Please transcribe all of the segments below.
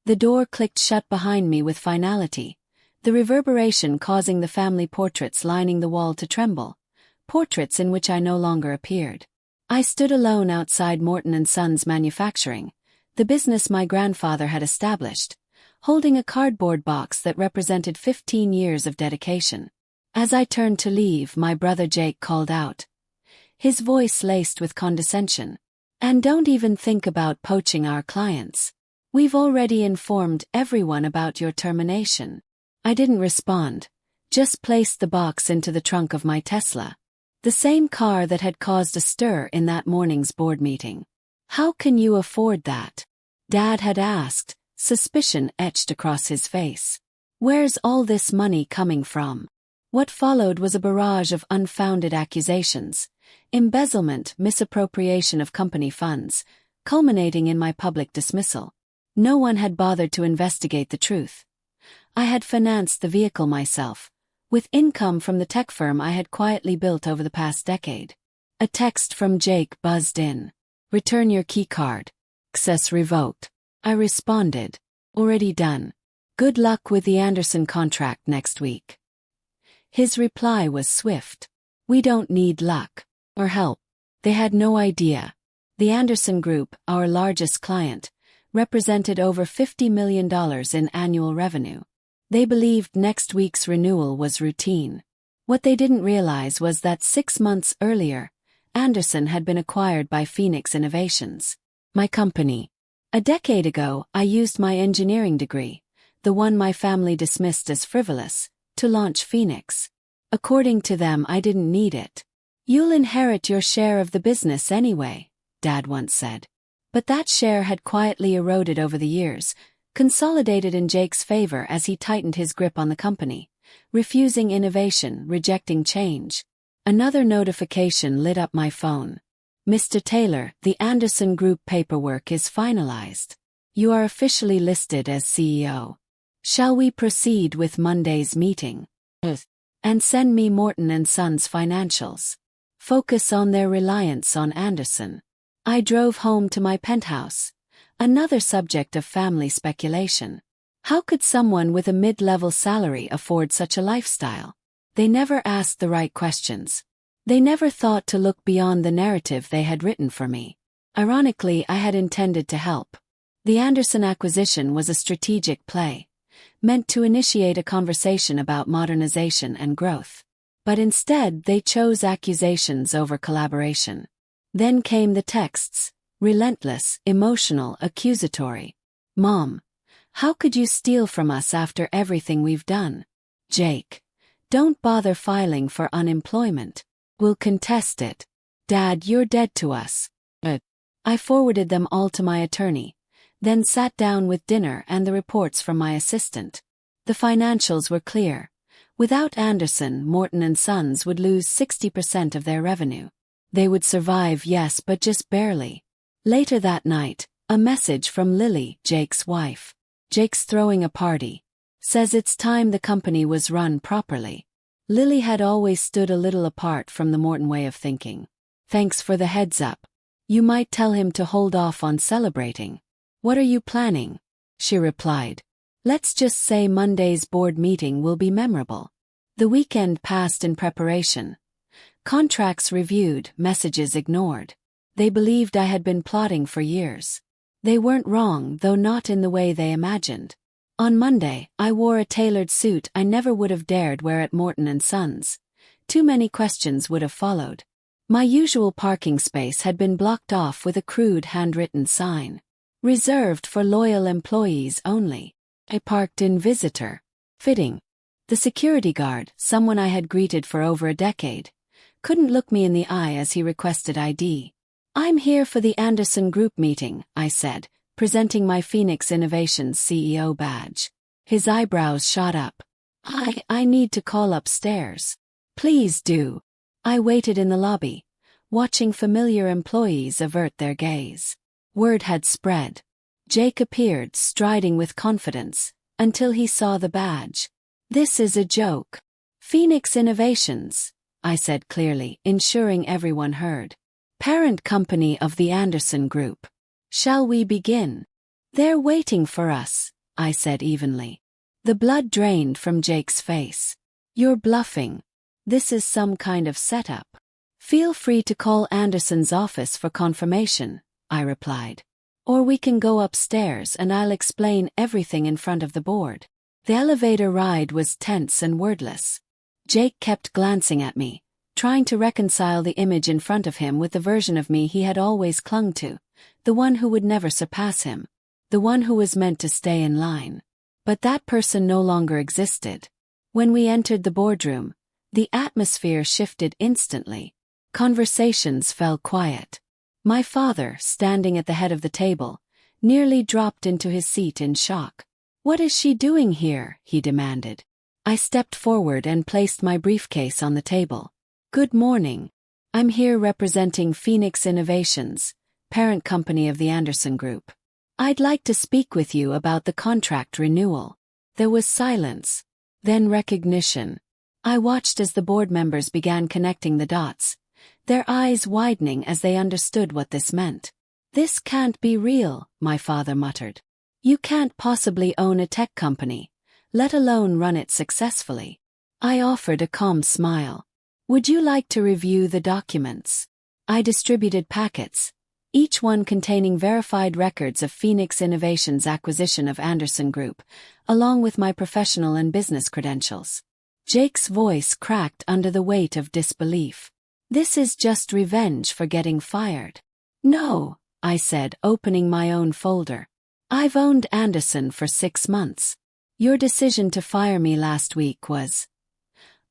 The door clicked shut behind me with finality, the reverberation causing the family portraits lining the wall to tremble, portraits in which I no longer appeared. I stood alone outside Morton & Sons Manufacturing, the business my grandfather had established, holding a cardboard box that represented 15 years of dedication. As I turned to leave, my brother Jake called out, his voice laced with condescension, "And don't even think about poaching our clients. We've already informed everyone about your termination." I didn't respond, just placed the box into the trunk of my Tesla, the same car that had caused a stir in that morning's board meeting. "How can you afford that?" Dad had asked, suspicion etched across his face. "Where's all this money coming from?" What followed was a barrage of unfounded accusations, embezzlement, misappropriation of company funds, culminating in my public dismissal. No one had bothered to investigate the truth. I had financed the vehicle myself, with income from the tech firm I had quietly built over the past decade. A text from Jake buzzed in. "Return your keycard. Access revoked." I responded. "Already done. Good luck with the Anderson contract next week." His reply was swift. "We don't need luck or help." They had no idea. The Anderson Group, our largest client, represented over $50 million in annual revenue. They believed next week's renewal was routine. What they didn't realize was that 6 months earlier, Anderson had been acquired by Phoenix Innovations, my company. A decade ago, I used my engineering degree, the one my family dismissed as frivolous, to launch Phoenix. According to them, I didn't need it. "You'll inherit your share of the business anyway," Dad once said. But that share had quietly eroded over the years, consolidated in Jake's favor as he tightened his grip on the company, refusing innovation, rejecting change. Another notification lit up my phone. "Mr. Taylor, the Anderson Group paperwork is finalized. You are officially listed as CEO. Shall we proceed with Monday's meeting? And send me Morton & Sons financials. Focus on their reliance on Anderson." I drove home to my penthouse, another subject of family speculation. How could someone with a mid-level salary afford such a lifestyle? They never asked the right questions. They never thought to look beyond the narrative they had written for me. Ironically, I had intended to help. The Anderson acquisition was a strategic play, meant to initiate a conversation about modernization and growth. But instead, they chose accusations over collaboration. Then came the texts, relentless, emotional, accusatory. "Mom, how could you steal from us after everything we've done?" "Jake, don't bother filing for unemployment. We'll contest it." "Dad, you're dead to us." I forwarded them all to my attorney, then sat down with dinner and the reports from my assistant. The financials were clear. Without Anderson, Morton & Sons would lose 60% of their revenue. They would survive, yes, but just barely. Later that night, a message from Lily, Jake's wife. "Jake's throwing a party. Says it's time the company was run properly." Lily had always stood a little apart from the Morton way of thinking. "Thanks for the heads up. You might tell him to hold off on celebrating." "What are you planning?" she replied. "Let's just say Monday's board meeting will be memorable." The weekend passed in preparation. Contracts reviewed, messages ignored. They believed I had been plotting for years. They weren't wrong, though not in the way they imagined. On Monday, I wore a tailored suit I never would have dared wear at Morton & Sons. Too many questions would have followed. My usual parking space had been blocked off with a crude handwritten sign. "Reserved for loyal employees only." I parked in visitor. Fitting. The security guard, someone I had greeted for over a decade, couldn't look me in the eye as he requested ID. "I'm here for the Anderson Group meeting," I said, presenting my Phoenix Innovations CEO badge. His eyebrows shot up. I need to call upstairs." "Please do." I waited in the lobby, watching familiar employees avert their gaze. Word had spread. Jake appeared, striding with confidence, until he saw the badge. "This is a joke." "Phoenix Innovations," I said clearly, ensuring everyone heard. "Parent company of the Anderson Group. Shall we begin?" "They're waiting for us," I said evenly. The blood drained from Jake's face. You're bluffing. This is some kind of setup. Feel free to call Anderson's office for confirmation, I replied. Or we can go upstairs and I'll explain everything in front of the board. The elevator ride was tense and wordless. Jake kept glancing at me, trying to reconcile the image in front of him with the version of me he had always clung to, the one who would never surpass him, the one who was meant to stay in line. But that person no longer existed. When we entered the boardroom, the atmosphere shifted instantly. Conversations fell quiet. My father, standing at the head of the table, nearly dropped into his seat in shock. "What is she doing here?" he demanded. I stepped forward and placed my briefcase on the table. "Good morning. I'm here representing Phoenix Innovations, parent company of the Anderson Group. I'd like to speak with you about the contract renewal." There was silence, then recognition. I watched as the board members began connecting the dots, their eyes widening as they understood what this meant. "This can't be real," my father muttered. "You can't possibly own a tech company, let alone run it successfully." I offered a calm smile. "Would you like to review the documents?" I distributed packets, each one containing verified records of Phoenix Innovations' acquisition of Anderson Group, along with my professional and business credentials. Jake's voice cracked under the weight of disbelief. "This is just revenge for getting fired." "No," I said, opening my own folder. "I've owned Anderson for 6 months. Your decision to fire me last week was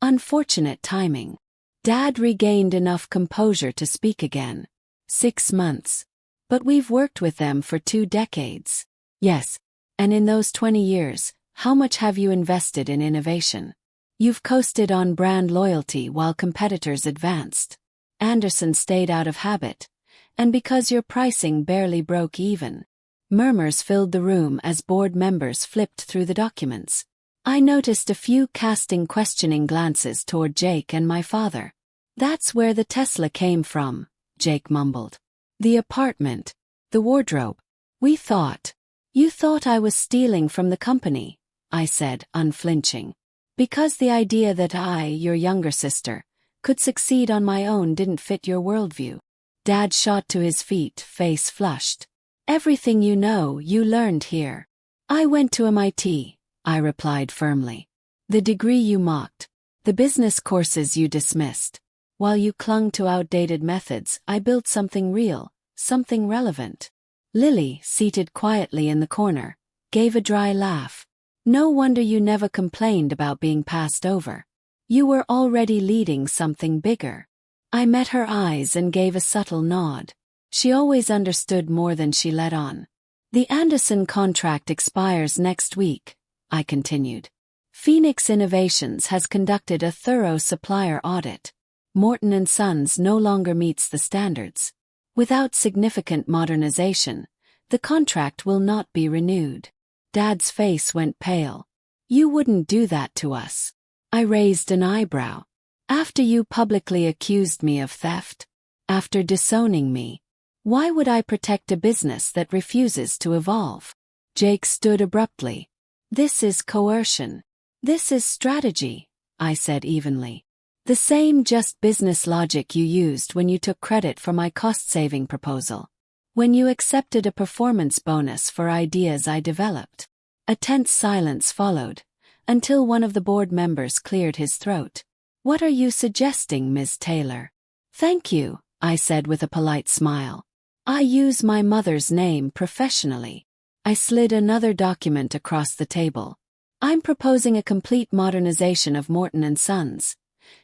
unfortunate timing." Dad regained enough composure to speak again. 6 months. But we've worked with them for 2 decades. Yes. And in those 20 years, how much have you invested in innovation? You've coasted on brand loyalty while competitors advanced. Anderson stayed out of habit. And because your pricing barely broke even. Murmurs filled the room as board members flipped through the documents. I noticed a few casting questioning glances toward Jake and my father. "That's where the Tesla came from," Jake mumbled. "The apartment. The wardrobe. We thought. You thought I was stealing from the company," I said, unflinching. "Because the idea that I, your younger sister, could succeed on my own didn't fit your worldview." Dad shot to his feet, face flushed. "Everything you know, you learned here." "I went to MIT, I replied firmly. "The degree you mocked. The business courses you dismissed. While you clung to outdated methods, I built something real, something relevant." Lily, seated quietly in the corner, gave a dry laugh. "No wonder you never complained about being passed over. You were already leading something bigger." I met her eyes and gave a subtle nod. She always understood more than she let on. "The Anderson contract expires next week," I continued. "Phoenix Innovations has conducted a thorough supplier audit. Morton & Sons no longer meets the standards. Without significant modernization, the contract will not be renewed." Dad's face went pale. "You wouldn't do that to us." I raised an eyebrow. "After you publicly accused me of theft? After disowning me? Why would I protect a business that refuses to evolve?" Jake stood abruptly. "This is coercion. This is strategy," I said evenly. "The same just business logic you used when you took credit for my cost-saving proposal. When you accepted a performance bonus for ideas I developed." A tense silence followed, until one of the board members cleared his throat. "What are you suggesting, Ms. Taylor?" "Thank you," I said with a polite smile. "I use my mother's name professionally." I slid another document across the table. "I'm proposing a complete modernization of Morton & Sons.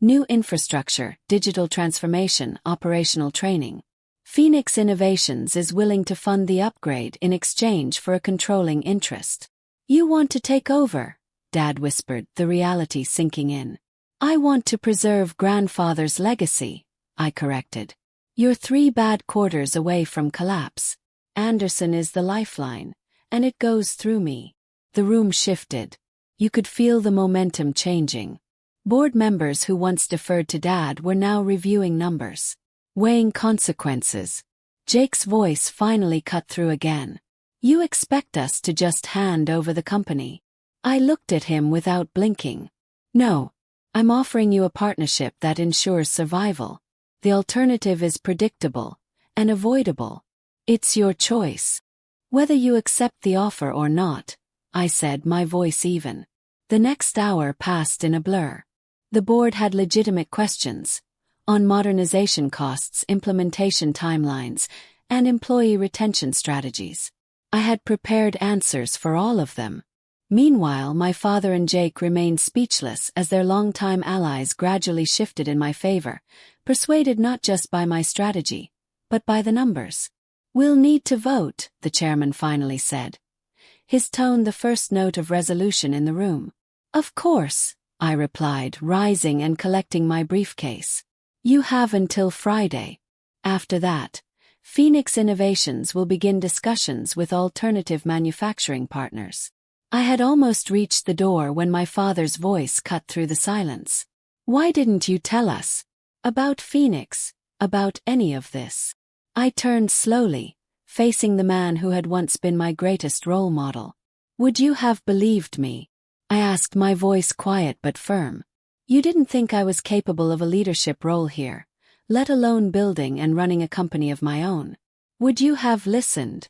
New infrastructure, digital transformation, operational training. Phoenix Innovations is willing to fund the upgrade in exchange for a controlling interest." "You want to take over?" Dad whispered, the reality sinking in. "I want to preserve grandfather's legacy," I corrected. "You're 3 bad quarters away from collapse. Anderson is the lifeline, and it goes through me." The room shifted. You could feel the momentum changing. Board members who once deferred to Dad were now reviewing numbers, weighing consequences. Jake's voice finally cut through again. You expect us to just hand over the company? I looked at him without blinking. No. I'm offering you a partnership that ensures survival. The alternative is predictable and avoidable. It's your choice. Whether you accept the offer or not, I said, my voice even. The next hour passed in a blur. The board had legitimate questions on modernization costs, implementation timelines, and employee retention strategies. I had prepared answers for all of them. Meanwhile, my father and Jake remained speechless as their longtime allies gradually shifted in my favor, persuaded not just by my strategy, but by the numbers. We'll need to vote, the chairman finally said, his tone the first note of resolution in the room. Of course, I replied, rising and collecting my briefcase. You have until Friday. After that, Phoenix Innovations will begin discussions with alternative manufacturing partners. I had almost reached the door when my father's voice cut through the silence. Why didn't you tell us? About Phoenix, about any of this? I turned slowly, facing the man who had once been my greatest role model. Would you have believed me? I asked, my voice quiet but firm. You didn't think I was capable of a leadership role here, let alone building and running a company of my own. Would you have listened?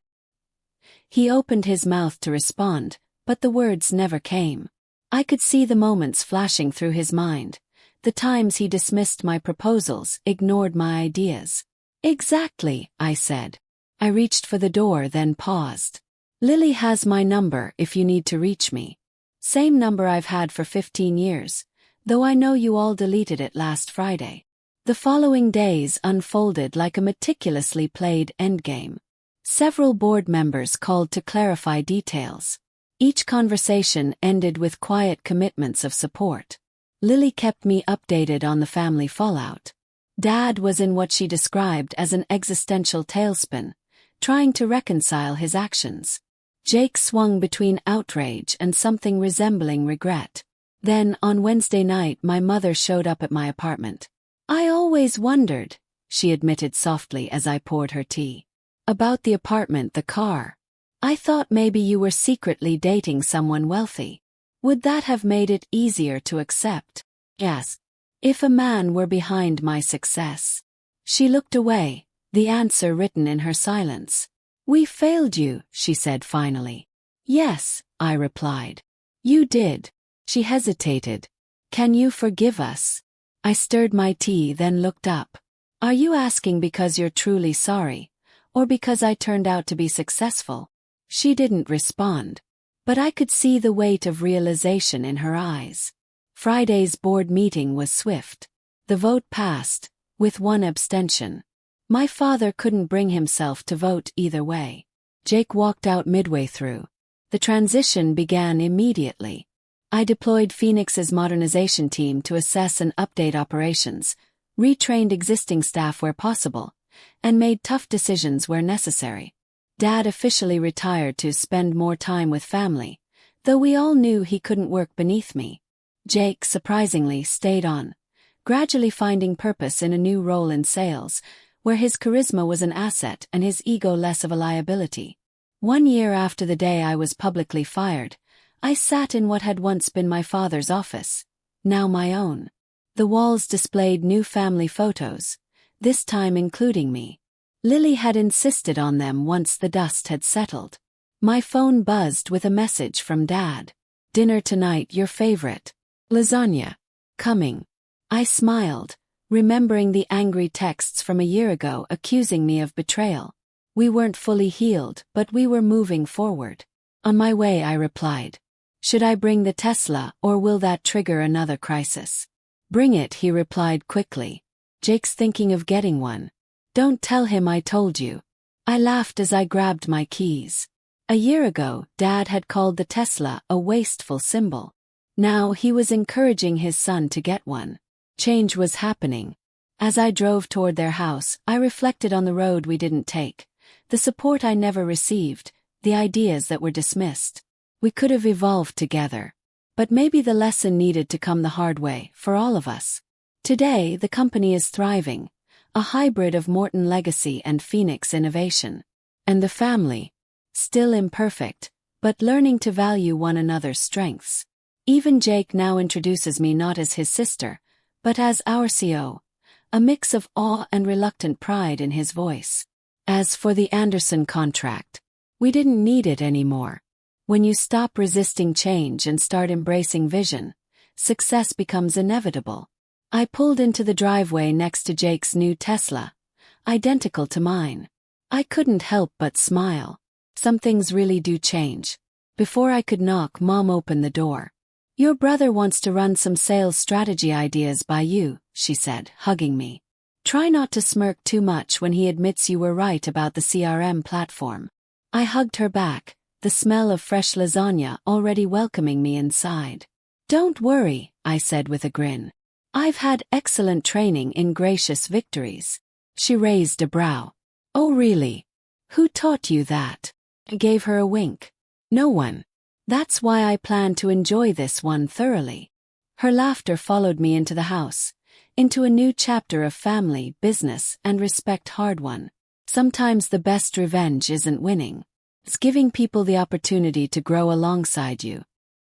He opened his mouth to respond, but the words never came. I could see the moments flashing through his mind, the times he dismissed my proposals, ignored my ideas. Exactly, I said. I reached for the door, then paused. Lily has my number if you need to reach me. Same number I've had for 15 years, though I know you all deleted it last Friday. The following days unfolded like a meticulously played endgame. Several board members called to clarify details. Each conversation ended with quiet commitments of support. Lily kept me updated on the family fallout. Dad was in what she described as an existential tailspin, trying to reconcile his actions. Jake swung between outrage and something resembling regret. Then, on Wednesday night, my mother showed up at my apartment. I always wondered, she admitted softly as I poured her tea. About the apartment, the car. I thought maybe you were secretly dating someone wealthy. Would that have made it easier to accept? Yes. If a man were behind my success. She looked away, the answer written in her silence. We failed you, she said finally. Yes, I replied. You did. She hesitated. Can you forgive us? I stirred my tea, then looked up. Are you asking because you're truly sorry, or because I turned out to be successful? She didn't respond, but I could see the weight of realization in her eyes. Friday's board meeting was swift. The vote passed, with one abstention. My father couldn't bring himself to vote either way. Jake walked out midway through. The transition began immediately. I deployed Phoenix's modernization team to assess and update operations, retrained existing staff where possible, and made tough decisions where necessary. Dad officially retired to spend more time with family, though we all knew he couldn't work beneath me. Jake, surprisingly, stayed on, gradually finding purpose in a new role in sales, where his charisma was an asset and his ego less of a liability. 1 year after the day I was publicly fired, I sat in what had once been my father's office, now my own. The walls displayed new family photos, this time including me. Lily had insisted on them once the dust had settled. My phone buzzed with a message from Dad. Dinner tonight, your favorite. Lasagna. Coming. I smiled, remembering the angry texts from a year ago accusing me of betrayal. We weren't fully healed, but we were moving forward. On my way, I replied. Should I bring the Tesla, or will that trigger another crisis? Bring it, he replied quickly. Jake's thinking of getting one. Don't tell him I told you. I laughed as I grabbed my keys. A year ago, Dad had called the Tesla a wasteful symbol. Now he was encouraging his son to get one. Change was happening. As I drove toward their house, I reflected on the road we didn't take, the support I never received, the ideas that were dismissed. We could have evolved together. But maybe the lesson needed to come the hard way, for all of us. Today, the company is thriving, a hybrid of Morton legacy and Phoenix innovation. And the family. Still imperfect, but learning to value one another's strengths. Even Jake now introduces me not as his sister, but as our CO, a mix of awe and reluctant pride in his voice. As for the Anderson contract, we didn't need it anymore. When you stop resisting change and start embracing vision, success becomes inevitable. I pulled into the driveway next to Jake's new Tesla, identical to mine. I couldn't help but smile. Some things really do change. Before I could knock, Mom opened the door. "Your brother wants to run some sales strategy ideas by you," she said, hugging me. "Try not to smirk too much when he admits you were right about the CRM platform." I hugged her back, the smell of fresh lasagna already welcoming me inside. "Don't worry," I said with a grin. "I've had excellent training in gracious victories." She raised a brow. "Oh really? Who taught you that?" I gave her a wink. "No one. That's why I plan to enjoy this one thoroughly." Her laughter followed me into the house, into a new chapter of family, business, and respect. Hard one. Sometimes the best revenge isn't winning. It's giving people the opportunity to grow alongside you,